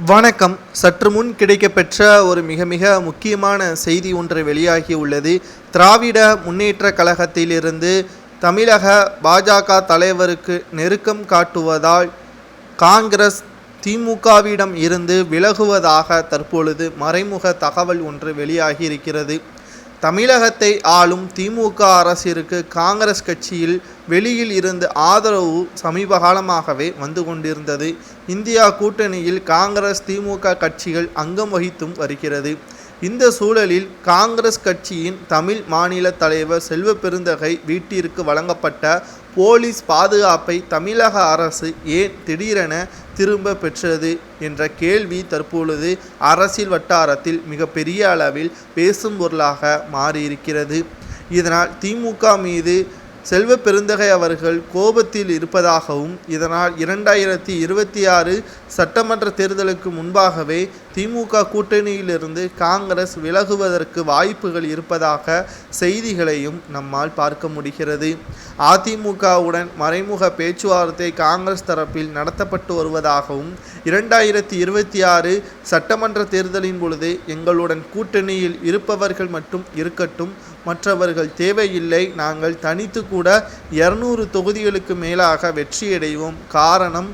வணக்கம். சற்று முன் கிடைக்கப்பெற்ற ஒரு மிக மிக முக்கியமான செய்தி ஒன்று வெளியாகி உள்ளது. திராவிட முன்னேற்ற கழகத்திலிருந்து தமிழக பாஜக தலைவருக்கு நெருக்கம் காட்டுவதால் காங்கிரஸ் திமுகவிடம் இருந்து விலகுவதாக தற்பொழுது மறைமுக தகவல் ஒன்று வெளியாகி இருக்கிறது. தமிழகத்தை ஆளும் திமுக அரசிற்கு காங்கிரஸ் கட்சியில் வெளியில் இருந்து ஆதரவு சமீப காலமாகவே வந்து கொண்டிருந்தது. இந்தியா கூட்டணியில் காங்கிரஸ் திமுக கட்சிகள் அங்கம் வகித்தும் வருகிறது. இந்த சூழலில் காங்கிரஸ் கட்சியின் தமிழ் மாநில தலைவர் செல்வ பெருந்தகை வீட்டிற்கு வழங்கப்பட்ட போலீஸ் பாதுகாப்பை தமிழக அரசு ஏன் திடீரென திரும்ப பெற்றது என்ற கேள்வி தற்பொழுது அரசியல் வட்டாரத்தில் மிகப்பெரிய அளவில் பேசும் பொருளாக மாறியிருக்கிறது. இதனால் திமுக மீது செல்வ பெருந்தகை அவர்கள் கோபத்தில் இருப்பதாகவும் இதனால் 2026 சட்டமன்ற தேர்தலுக்கு முன்பாகவே திமுக கூட்டணியிலிருந்து காங்கிரஸ் விலகுவதற்கு வாய்ப்புகள் இருப்பதாக செய்திகளையும் நம்மால் பார்க்க முடிகிறது. அதிமுகவுடன் மறைமுக பேச்சுவார்த்தை காங்கிரஸ் தரப்பில் நடத்தப்பட்டு வருவதாகவும் 2026 சட்டமன்ற தேர்தலின் பொழுது எங்களுடன் கூட்டணியில் இருப்பவர்கள் மட்டும் இருக்கட்டும், மற்றவர்கள் தேவையில்லை, நாங்கள் தனித்து கூட 200 தொகுதிகளுக்கு மேலாக வெற்றியடைவோம். காரணம்,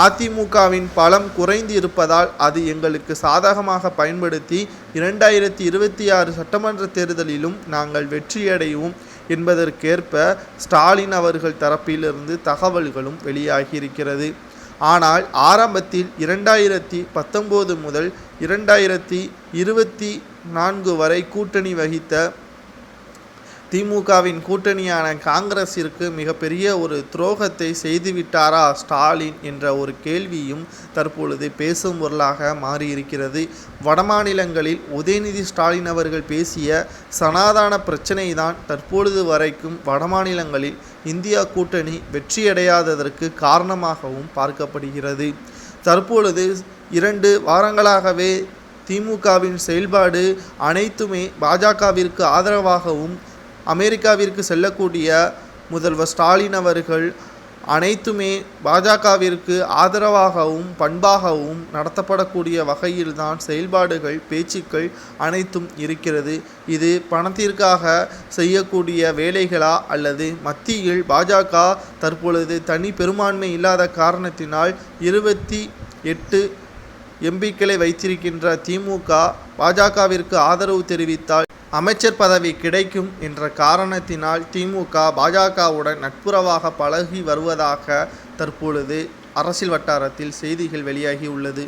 அதிமுகவின் பலம் குறைந்து இருப்பதால் அது எங்களுக்கு சாதகமாக பயன்படுத்தி 2026 சட்டமன்ற தேர்தலிலும் நாங்கள் வெற்றியடைவோம் என்பதற்கேற்ப ஸ்டாலின் அவர்கள் தரப்பிலிருந்து தகவல்களும் வெளியாகியிருக்கிறது. ஆனால் ஆரம்பத்தில் 2019 முதல் 2024 வரை கூட்டணி வகித்த திமுகவின் கூட்டணியான காங்கிரஸிற்கு மிகப்பெரிய ஒரு துரோகத்தை செய்துவிட்டாரா ஸ்டாலின் என்ற ஒரு கேள்வியும் தற்பொழுது பேசும் பொருளாக மாறியிருக்கிறது. வடமாநிலங்களில் உதயநிதி ஸ்டாலின் அவர்கள் பேசிய சனாதன பிரச்சனை தான் தற்பொழுது வரைக்கும் வடமாநிலங்களில் இந்தியா கூட்டணி வெற்றியடையாததற்கு காரணமாகவும் பார்க்கப்படுகிறது. தற்பொழுது 2 வாரங்களாகவே திமுகவின் செயல்பாடு அனைத்துமே பாஜகவிற்கு ஆதரவாகவும், அமெரிக்காவிற்கு செல்லக்கூடிய முதல்வர் ஸ்டாலின் அவர்கள் அனைத்துமே பாஜகவிற்கு ஆதரவாகவும் பண்பாகவும் நடத்தப்படக்கூடிய வகையில்தான் செயல்பாடுகள் பேச்சுக்கள் அனைத்தும் இருக்கிறது. இது பணத்திற்காக செய்யக்கூடிய வேலைகளா அல்லது மத்தியில் பாஜக தற்பொழுது தனி பெரும்பான்மை இல்லாத காரணத்தினால் 28 எம்பிக்களை வைத்திருக்கின்ற திமுக பாஜகவிற்கு ஆதரவு தெரிவித்தால் அமைச்சர் பதவி கிடைக்கும் என்ற காரணத்தினால் திமுக பாஜகவுடன் நட்புறவாக பழகி வருவதாக தற்பொழுது அரசியல் வட்டாரத்தில் செய்திகள் வெளியாகி உள்ளது.